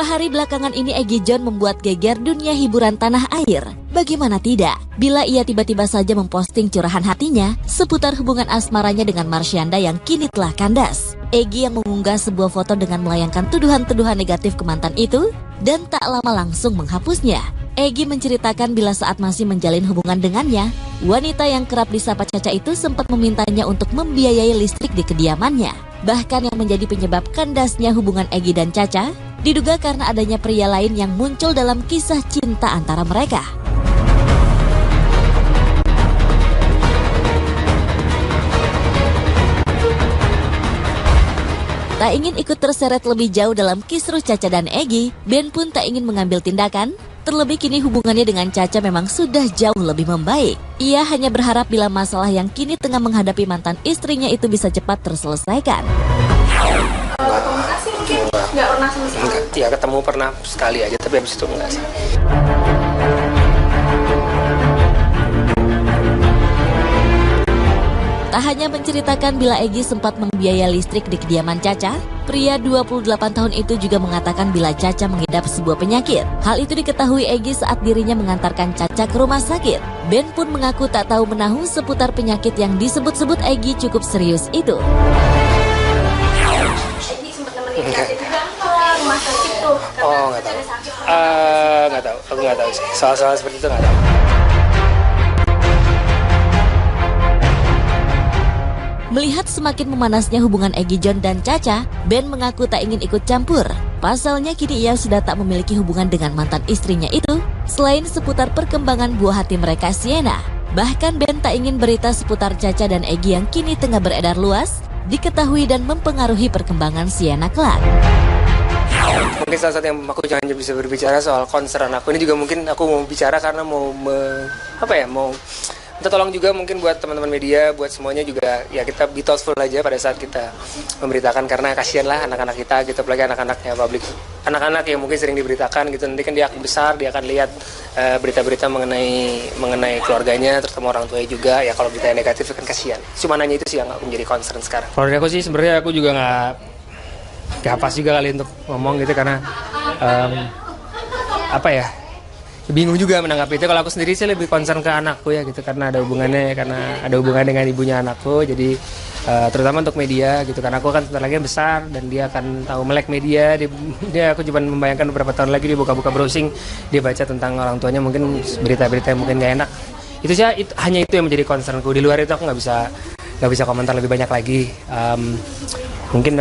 hari belakangan ini Egy John membuat geger dunia hiburan tanah air. Bagaimana tidak, bila ia tiba-tiba saja memposting curahan hatinya seputar hubungan asmaranya dengan Marsyanda yang kini telah kandas. Egy yang mengunggah sebuah foto dengan melayangkan tuduhan-tuduhan negatif ke mantan itu dan tak lama langsung menghapusnya. Egy menceritakan bila saat masih menjalin hubungan dengannya, wanita yang kerap disapa Caca itu sempat memintanya untuk membiayai listrik di kediamannya. Bahkan yang menjadi penyebab kandasnya hubungan Egy dan Caca diduga karena adanya pria lain yang muncul dalam kisah cinta antara mereka. Tak ingin ikut terseret lebih jauh dalam kisruh Caca dan Egy, Ben pun tak ingin mengambil tindakan. Terlebih kini hubungannya dengan Caca memang sudah jauh lebih membaik. Ia hanya berharap bila masalah yang kini tengah menghadapi mantan istrinya itu bisa cepat terselesaikan. Komunikasi mungkin nggak pernah sama sekali? Enggak, ya ketemu pernah sekali aja, tapi habis itu enggak sih. Tak hanya menceritakan bila Egy sempat membiayai listrik di kediaman Caca, pria 28 tahun itu juga mengatakan bila Caca mengidap sebuah penyakit. Hal itu diketahui Egy saat dirinya mengantarkan Caca ke rumah sakit. Ben pun mengaku tak tahu menahu seputar penyakit yang disebut-sebut Egy cukup serius itu. Egy sempat nemenin Caca juga ke rumah sakit tuh. Oh, nggak tahu. Nggak tahu, aku nggak tahu sih. Soal-soal seperti itu nggak tahu. Melihat semakin memanasnya hubungan Egy John dan Caca, Ben mengaku tak ingin ikut campur. Pasalnya kini ia sudah tak memiliki hubungan dengan mantan istrinya itu, selain seputar perkembangan buah hati mereka Sienna. Bahkan Ben tak ingin berita seputar Caca dan Egy yang kini tengah beredar luas, diketahui dan mempengaruhi perkembangan Sienna kelak. Mungkin salah satu yang aku jangan bisa berbicara soal concern aku ini juga mungkin aku mau bicara karena mau minta tolong juga mungkin buat teman-teman media, buat semuanya juga ya kita be thoughtful aja pada saat kita memberitakan karena kasihan lah anak-anak kita gitu, apalagi anak-anaknya publik, anak-anak yang mungkin sering diberitakan gitu, nanti kan dia akan besar, dia akan lihat berita-berita mengenai keluarganya, terutama orang tuanya juga, ya kalau berita yang negatif kan kasihan. Cuma nanya itu sih yang aku menjadi concern sekarang. Kalau dari aku sih sebenarnya aku juga nggak pas juga kali untuk ngomong gitu karena bingung juga menanggapi itu. Kalau aku sendiri sih lebih concern ke anakku ya gitu karena ada hubungan dengan ibunya anakku, jadi terutama untuk media gitu karena aku kan sebentar lagi besar dan dia akan tahu melek media. Dia aku cuma membayangkan beberapa tahun lagi dia buka-buka browsing, dia baca tentang orang tuanya mungkin berita-berita yang mungkin gak enak. Itu sih hanya itu yang menjadi concernku. Di luar itu aku nggak bisa komentar lebih banyak lagi. Mungkin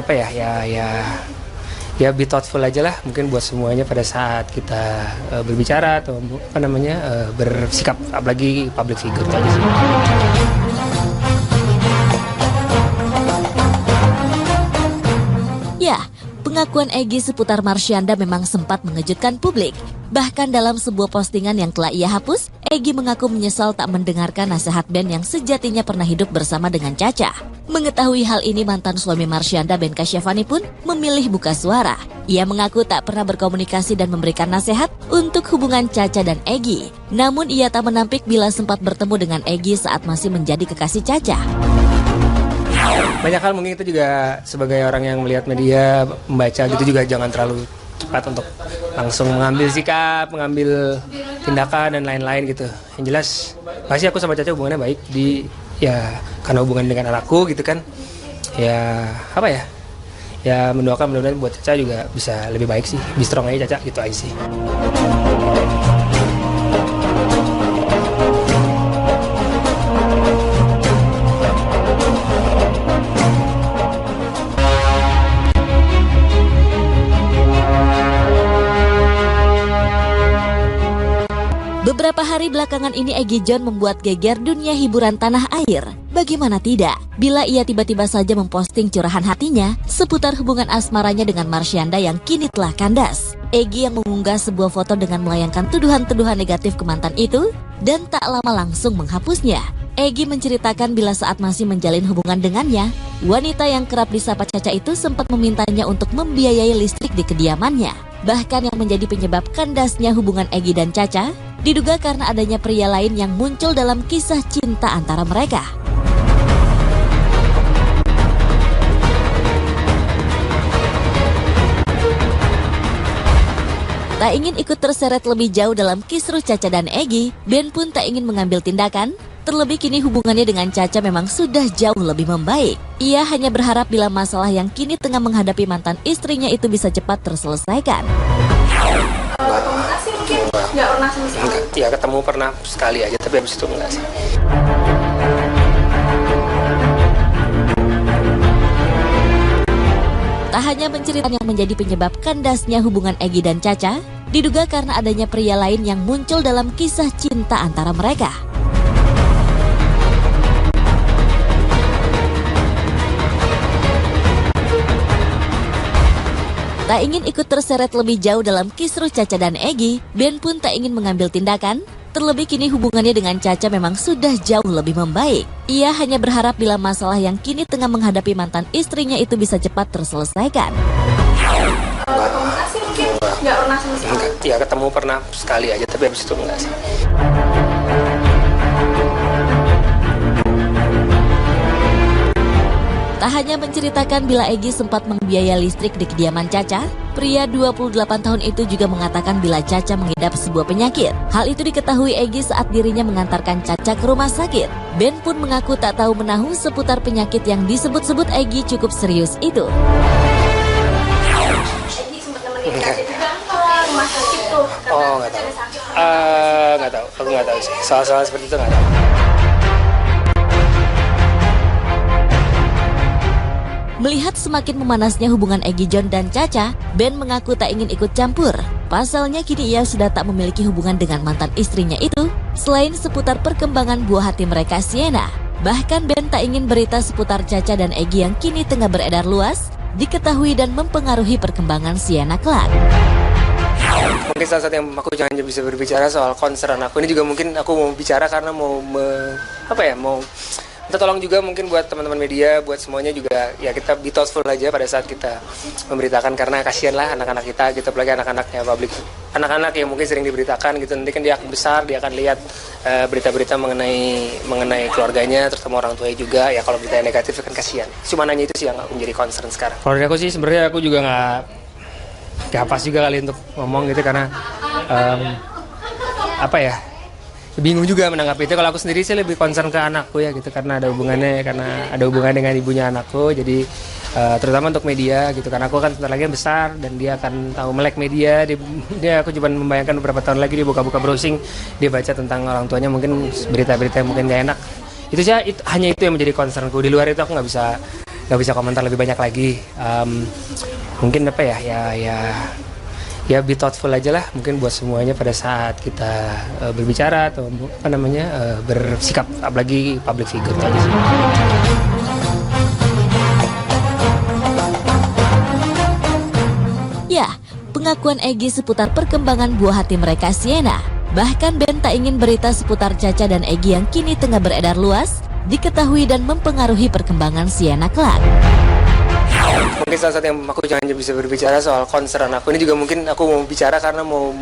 ya be thoughtful aja lah mungkin buat semuanya pada saat kita berbicara atau bersikap, apalagi public figure itu aja sih. Ya, pengakuan Egy seputar Marsyanda memang sempat mengejutkan publik. Bahkan dalam sebuah postingan yang telah ia hapus, Egy mengaku menyesal tak mendengarkan nasihat Ben yang sejatinya pernah hidup bersama dengan Caca. Mengetahui hal ini, mantan suami Marsyanda, Ben Kasyafani pun memilih buka suara. Ia mengaku tak pernah berkomunikasi dan memberikan nasihat untuk hubungan Caca dan Egy. Namun ia tak menampik bila sempat bertemu dengan Egy saat masih menjadi kekasih Caca. Banyak hal mungkin itu juga sebagai orang yang melihat media, membaca gitu juga jangan terlalu cepat untuk langsung mengambil sikap, mengambil tindakan dan lain-lain gitu. Yang jelas pasti aku sama Caca hubungannya baik karena hubungan dengan anakku gitu kan. Ya mendoakan mudah-mudahan buat Caca juga bisa lebih baik sih. Be strong aja Caca, gitu aja sih. Beberapa hari belakangan ini Egy John membuat geger dunia hiburan tanah air. Bagaimana tidak, bila ia tiba-tiba saja memposting curahan hatinya seputar hubungan asmaranya dengan Marsyanda yang kini telah kandas. Egy yang mengunggah sebuah foto dengan melayangkan tuduhan-tuduhan negatif ke mantan itu dan tak lama langsung menghapusnya. Egy menceritakan bila saat masih menjalin hubungan dengannya, wanita yang kerap disapa Caca itu sempat memintanya untuk membiayai listrik di kediamannya. Bahkan yang menjadi penyebab kandasnya hubungan Egy dan Caca diduga karena adanya pria lain yang muncul dalam kisah cinta antara mereka. Tak ingin ikut terseret lebih jauh dalam kisruh Caca dan Egy, Ben pun tak ingin mengambil tindakan. Terlebih kini hubungannya dengan Caca memang sudah jauh lebih membaik. Ia hanya berharap bila masalah yang kini tengah menghadapi mantan istrinya itu bisa cepat terselesaikan. Komunikasi mungkin nggak pernah sama sekali. Ya ketemu pernah sekali aja, tapi habis itu enggak sih. Tak hanya menceritakan yang menjadi penyebab kandasnya hubungan Egy dan Caca, diduga karena adanya pria lain yang muncul dalam kisah cinta antara mereka. Tak ingin ikut terseret lebih jauh dalam kisruh Caca dan Egy, Ben pun tak ingin mengambil tindakan. Terlebih kini hubungannya dengan Caca memang sudah jauh lebih membaik. Ia hanya berharap bila masalah yang kini tengah menghadapi mantan istrinya itu bisa cepat terselesaikan. Komunikasi mungkin nggak pernah sama sekali. Ya ketemu pernah sekali aja, tapi habis itu enggak sih. Tak hanya menceritakan bila Egy sempat membiayai listrik di kediaman Caca, pria 28 tahun itu juga mengatakan bila Caca mengidap sebuah penyakit. Hal itu diketahui Egy saat dirinya mengantarkan Caca ke rumah sakit. Ben pun mengaku tak tahu menahu seputar penyakit yang disebut-sebut Egy cukup serius itu. Egy sempat nemenin Caca juga ke rumah sakit tuh. Oh, nggak tahu. Nggak tahu. Aku nggak tahu sih. Soal-soal seperti itu nggak tahu. Melihat semakin memanasnya hubungan Egy Jon dan Caca, Ben mengaku tak ingin ikut campur. Pasalnya kini ia sudah tak memiliki hubungan dengan mantan istrinya itu, selain seputar perkembangan buah hati mereka Sienna. Bahkan Ben tak ingin berita seputar Caca dan Egy yang kini tengah beredar luas, diketahui dan mempengaruhi perkembangan Sienna kelak. Mungkin salah satu yang aku jangan bisa berbicara soal concern aku ini juga mungkin aku mau bicara karena mau minta tolong juga mungkin buat teman-teman media, buat semuanya juga ya kita be thoughtful aja pada saat kita memberitakan karena kasihan lah anak-anak kita gitu, apalagi anak-anaknya publik, anak-anak yang mungkin sering diberitakan gitu, nanti kan dia akan besar, dia akan lihat berita-berita mengenai keluarganya, terutama orang tuanya juga ya, kalau berita yang negatif kan kasihan. Cuma nanya itu sih yang menjadi concern sekarang. Kalau dari aku sih sebenarnya aku juga nggak pas juga kali untuk ngomong gitu karena bingung juga menanggapi itu. Kalau aku sendiri sih lebih concern ke anakku ya gitu, karena ada hubungannya dengan ibunya anakku, jadi terutama untuk media gitu, karena aku kan sebentar lagi besar dan dia akan tahu melek media. Dia aku cuma membayangkan beberapa tahun lagi dia buka-buka browsing, dia baca tentang orang tuanya mungkin berita-berita yang mungkin gak enak. Itu sih hanya itu yang menjadi concernku. Di luar itu aku nggak bisa komentar lebih banyak lagi. Mungkin ya be thoughtful aja lah mungkin buat semuanya pada saat kita berbicara atau bersikap, apalagi public figure tadi sih. Ya, pengakuan Egy seputar perkembangan buah hati mereka Sienna. Bahkan Ben tak ingin berita seputar Caca dan Egy yang kini tengah beredar luas, diketahui dan mempengaruhi perkembangan Sienna kelak. Mungkin salah satu yang aku jangan bisa berbicara soal concern aku ini juga mungkin aku mau bicara karena mau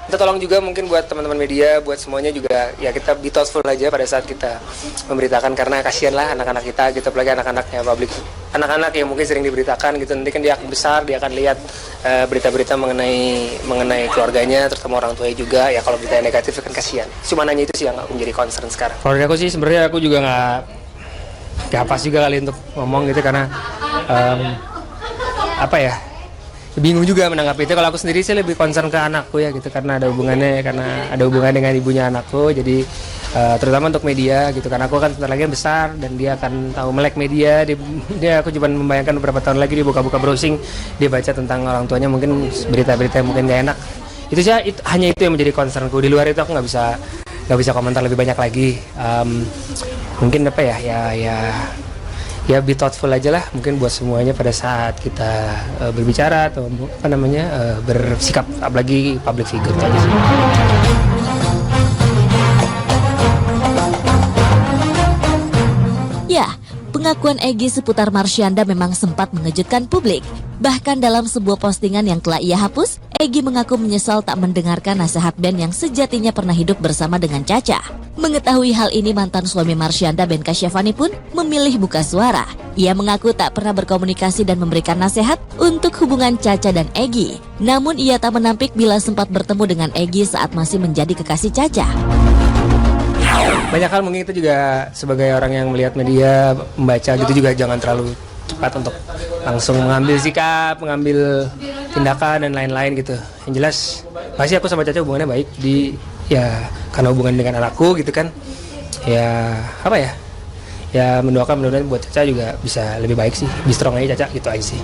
minta tolong juga mungkin buat teman-teman media, buat semuanya juga ya kita be thoughtful aja pada saat kita memberitakan karena kasihan lah anak-anak kita gitu, apalagi anak-anaknya publik, anak-anak yang mungkin sering diberitakan gitu, nanti kan dia akan besar, dia akan lihat berita-berita mengenai keluarganya, terutama orang tuanya juga ya, kalau berita yang negatif kan kasihan. Cuma nanya itu sih yang menjadi concern sekarang. Kalau dari aku sih sebenarnya aku juga nggak pas juga kali untuk ngomong gitu karena bingung juga menanggapi itu. Kalau aku sendiri sih lebih concern ke anakku ya gitu, karena ada hubungannya dengan ibunya anakku, jadi terutama untuk media gitu, karena aku kan sebentar lagi besar dan dia akan tahu melek media. Dia aku cuma membayangkan beberapa tahun lagi dia buka-buka browsing, dia baca tentang orang tuanya mungkin berita-berita yang mungkin gak enak. Itu sih hanya itu yang menjadi concernku. Di luar itu aku nggak bisa komentar lebih banyak lagi. Mungkin ya be thoughtful aja lah mungkin buat semuanya pada saat kita berbicara atau bersikap, apalagi public figure tadi sih. Ya, pengakuan Egy seputar Marsyanda memang sempat mengejutkan publik. Bahkan dalam sebuah postingan yang telah ia hapus, Egy mengaku menyesal tak mendengarkan nasihat Ben yang sejatinya pernah hidup bersama dengan Caca. Mengetahui hal ini, mantan suami Marsyanda, Ben Kasyafani pun memilih buka suara. Ia mengaku tak pernah berkomunikasi dan memberikan nasihat untuk hubungan Caca dan Egy. Namun ia tak menampik bila sempat bertemu dengan Egy saat masih menjadi kekasih Caca. Banyak hal mungkin itu juga sebagai orang yang melihat media, membaca gitu juga jangan terlalu cepat untuk langsung mengambil sikap, mengambil tindakan dan lain-lain gitu. Yang jelas pasti aku sama Caca hubungannya baik karena hubungan dengan anakku gitu kan. Mendoakan mudah-mudahan buat Caca juga bisa lebih baik sih, lebih strong aja Caca gitu aja sih.